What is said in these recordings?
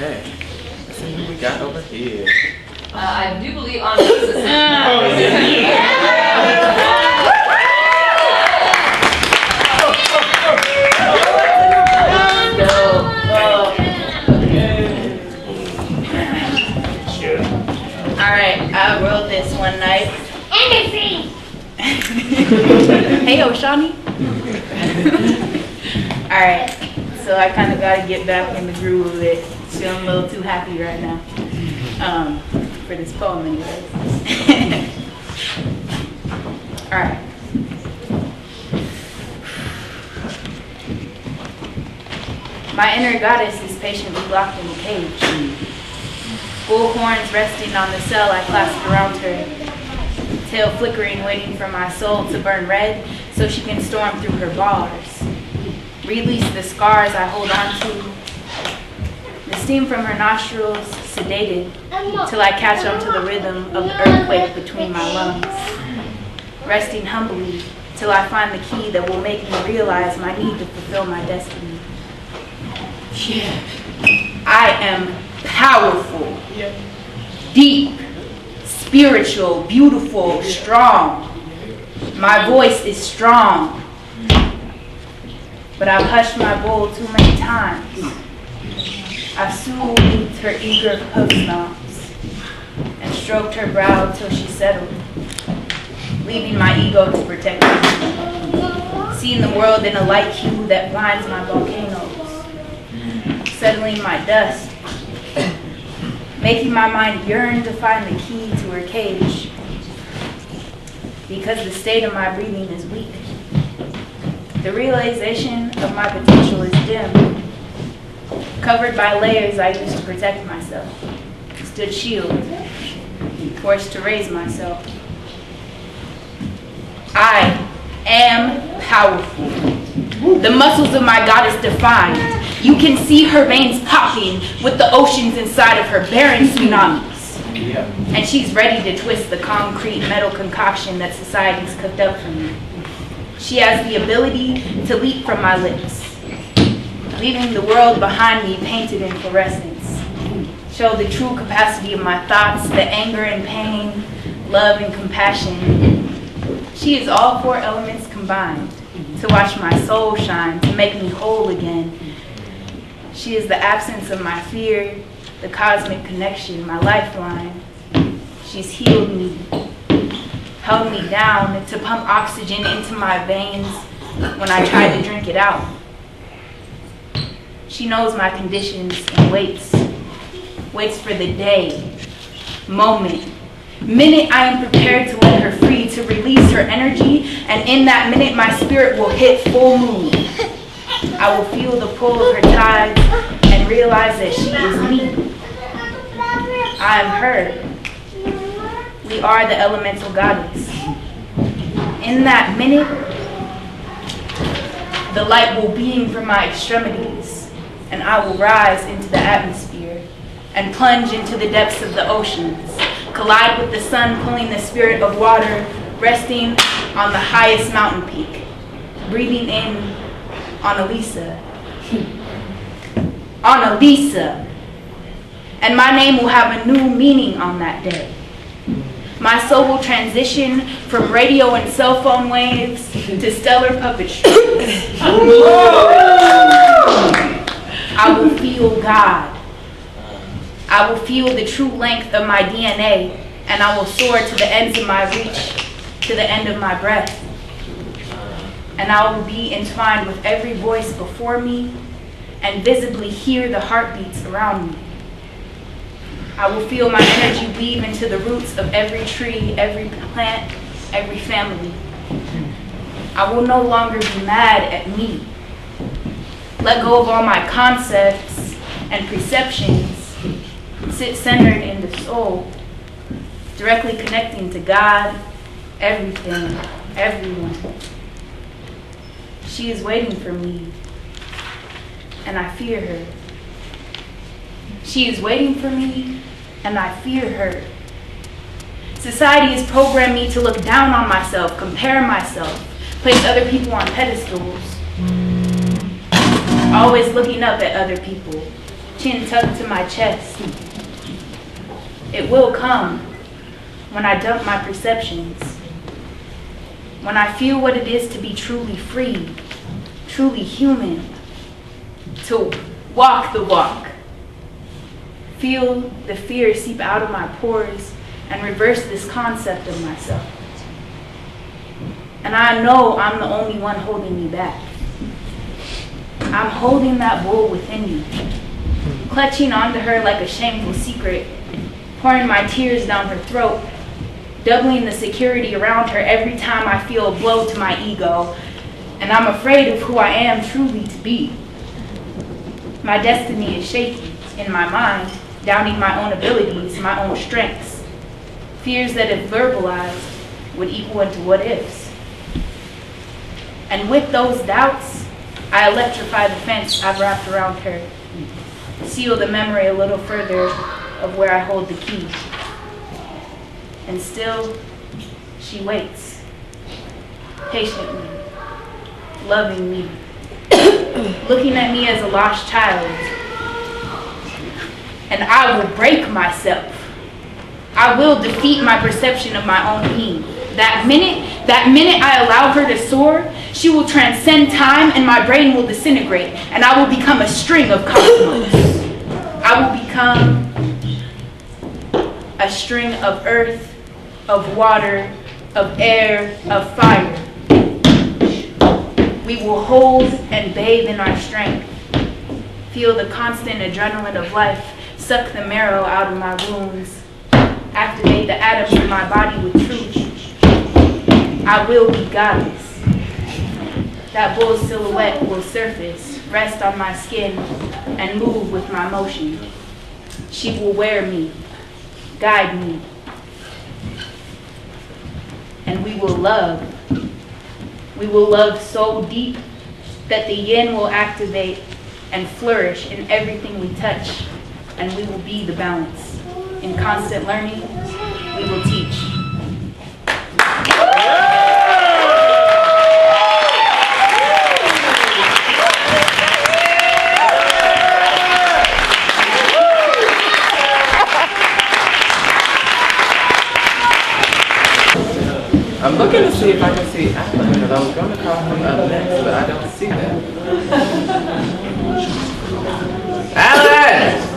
Okay. Let's see who we got over here. I do believe on this. Alright, I wrote this one night. Hey, Oshani. Alright, so I kind of got to get back in the groove of it. Feeling a little too happy right now. For this poem anyways. Alright. My inner goddess is patiently locked in the cage. Bull horns resting on the cell I clasped around her. Tail flickering, waiting for my soul to burn red so she can storm through her bars. Release the scars I hold on to. The steam from her nostrils sedated till I catch on to the rhythm of the earthquake between my lungs. Resting humbly till I find the key that will make me realize my need to fulfill my destiny. Yeah. I am powerful, deep, spiritual, beautiful, strong. My voice is strong, but I've hushed my bull too many times. I've soothed her eager hoof knobs and stroked her brow till she settled, leaving my ego to protect me, seeing the world in a light hue that blinds my volcanoes, settling my dust, making my mind yearn to find the key to her cage, because the state of my breathing is weak. The realization of my potential is dim, covered by layers I used to protect myself, stood shield, forced to raise myself. I am powerful. The muscles of my goddess defined. You can see her veins popping with the oceans inside of her bearing tsunamis. And she's ready to twist the concrete metal concoction that society's cooked up for me. She has the ability to leap from my lips, leaving the world behind me painted in fluorescence. Show the true capacity of my thoughts, the anger and pain, love and compassion. She is all four elements combined to watch my soul shine, to make me whole again. She is the absence of my fear, the cosmic connection, my lifeline. She's healed me, held me down to pump oxygen into my veins when I tried to drink it out. She knows my conditions and waits for the day, moment, minute I am prepared to let her free, to release her energy, and in that minute my spirit will hit full moon. I will feel the pull of her tides and realize that she is me. I am her. We are the elemental goddess. In that minute, the light will beam from my extremities, and I will rise into the atmosphere and plunge into the depths of the oceans, collide with the sun pulling the spirit of water, resting on the highest mountain peak, breathing in Annalisa. Annalisa. And my name will have a new meaning on that day. My soul will transition from radio and cell phone waves to stellar puppetry. I will feel God. I will feel the true length of my DNA, and I will soar to the ends of my reach, to the end of my breath. And I will be entwined with every voice before me and visibly hear the heartbeats around me. I will feel my energy weave into the roots of every tree, every plant, every family. I will no longer be mad at me. Let go of all my concepts and perceptions. Sit centered in the soul, directly connecting to God, everything, everyone. She is waiting for me, and I fear her. She is waiting for me, and I fear her. Society has programmed me to look down on myself, compare myself, place other people on pedestals, always looking up at other people, chin tucked to my chest. It will come when I dump my perceptions, when I feel what it is to be truly free, truly human, to walk the walk, feel the fear seep out of my pores and reverse this concept of myself. And I know I'm the only one holding me back. I'm holding that bull within me, clutching onto her like a shameful secret, pouring my tears down her throat, doubling the security around her every time I feel a blow to my ego, and I'm afraid of who I am truly to be. My destiny is shaky in my mind, doubting my own abilities, my own strengths, fears that if verbalized would equal into what ifs. And with those doubts, I electrify the fence I've wrapped around her, seal the memory a little further of where I hold the key. And still, she waits, patiently, loving me, looking at me as a lost child. And I will break myself. I will defeat my perception of my own being. That minute I allow her to soar, she will transcend time and my brain will disintegrate and I will become a string of cosmos. I will become a string of earth, of water, of air, of fire. We will hold and bathe in our strength, feel the constant adrenaline of life, suck the marrow out of my wounds, activate the atoms in my body with truth. I will be goddess. That bull's silhouette will surface, rest on my skin, and move with my motion. She will wear me, guide me, and we will love. We will love so deep that the yin will activate and flourish in everything we touch, and we will be the balance. In constant learning, we will teach. I'm looking to see if I can see Alan, because I was going to call him up next, but I don't see that. Alan!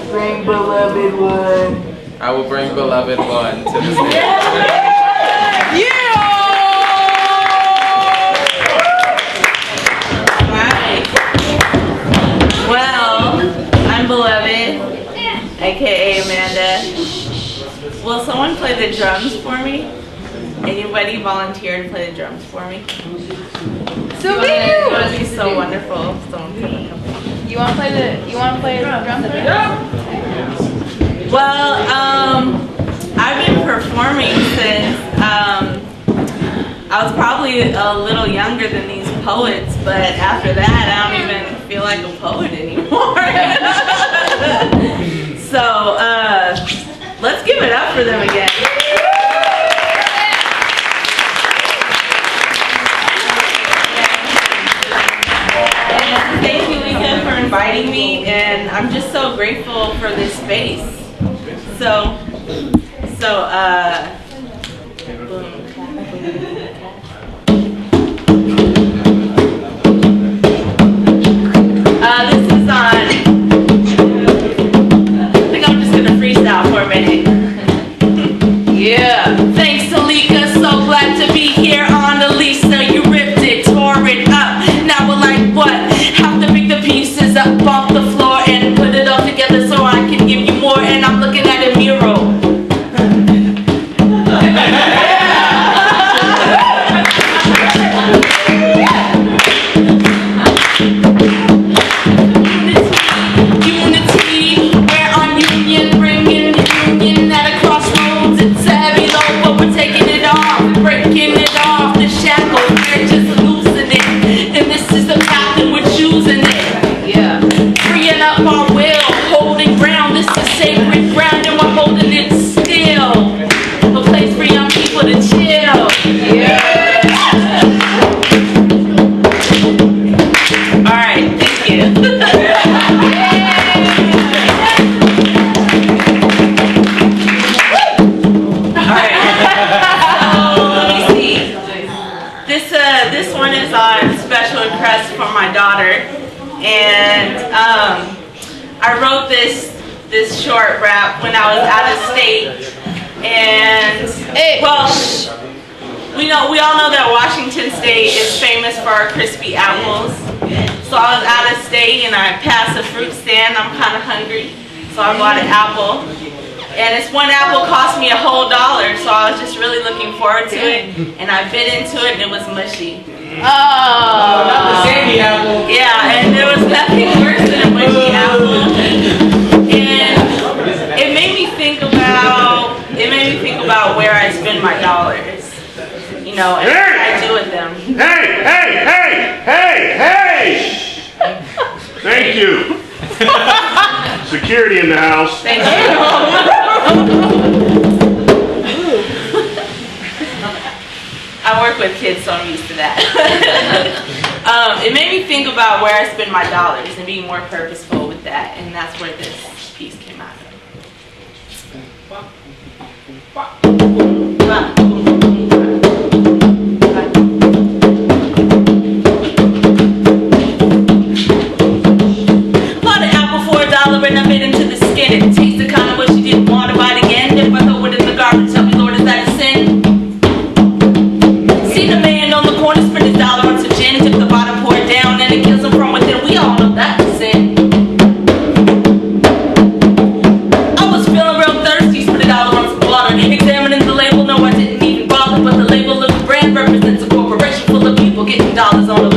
Bring beloved one. I will bring beloved one to the stage. Yeah! Right. Well, I'm beloved, aka Amanda. Will someone play the drums for me? Anybody volunteer to play the drums for me? So it would be so wonderful if someone could come. You want to play the drums? Well, I've been performing since I was probably a little younger than these poets, but after that I don't even feel like a poet anymore. So let's give it up for them again. Thank you, Lika, for inviting me, and I'm just so grateful for this space. This is on, I think I'm just gonna freestyle for a minute. Yeah. Thanks to Lika, so glad to be here on the Lisa. You ripped it, tore it up. Now we're like, what? Have to pick the pieces up off the floor and put it all together so I can give you more. And I'm looking at a mural. This one is on special request for my daughter, and I wrote this short rap when I was out of state, and well, we all know that Washington State is famous for our crispy apples. So I was out of state and I passed a fruit stand. I'm kind of hungry, so I bought an apple. And this one apple cost me a whole $1, so I was just really looking forward to it. And I bit into it and it was mushy. Oh, not the sandy apple. Yeah, and there was nothing worse than a mushy apple. And it made me think about where I spend my dollars. You know, and what I do with them. Hey! Thank you. Security in the house. Thank you. I work with kids, so I'm used to that. It made me think about where I spend my dollars and be more purposeful with that, and that's where this piece came out of. Bought an apple for $1 and I bit into the skin. It tasted kind of what she didn't want to buy it again. If I throw it in the garbage, tell me, Lord, is that a sin? Seen a man on the corner spend his $1 on some gin, tip the bottom, pour it down, and it kills him from within. We all know that's a sin. I was feeling real thirsty, spent $1 on some water, examining the label. No, I didn't even bother, but the label of the brand represents a corporation full of people getting dollars on the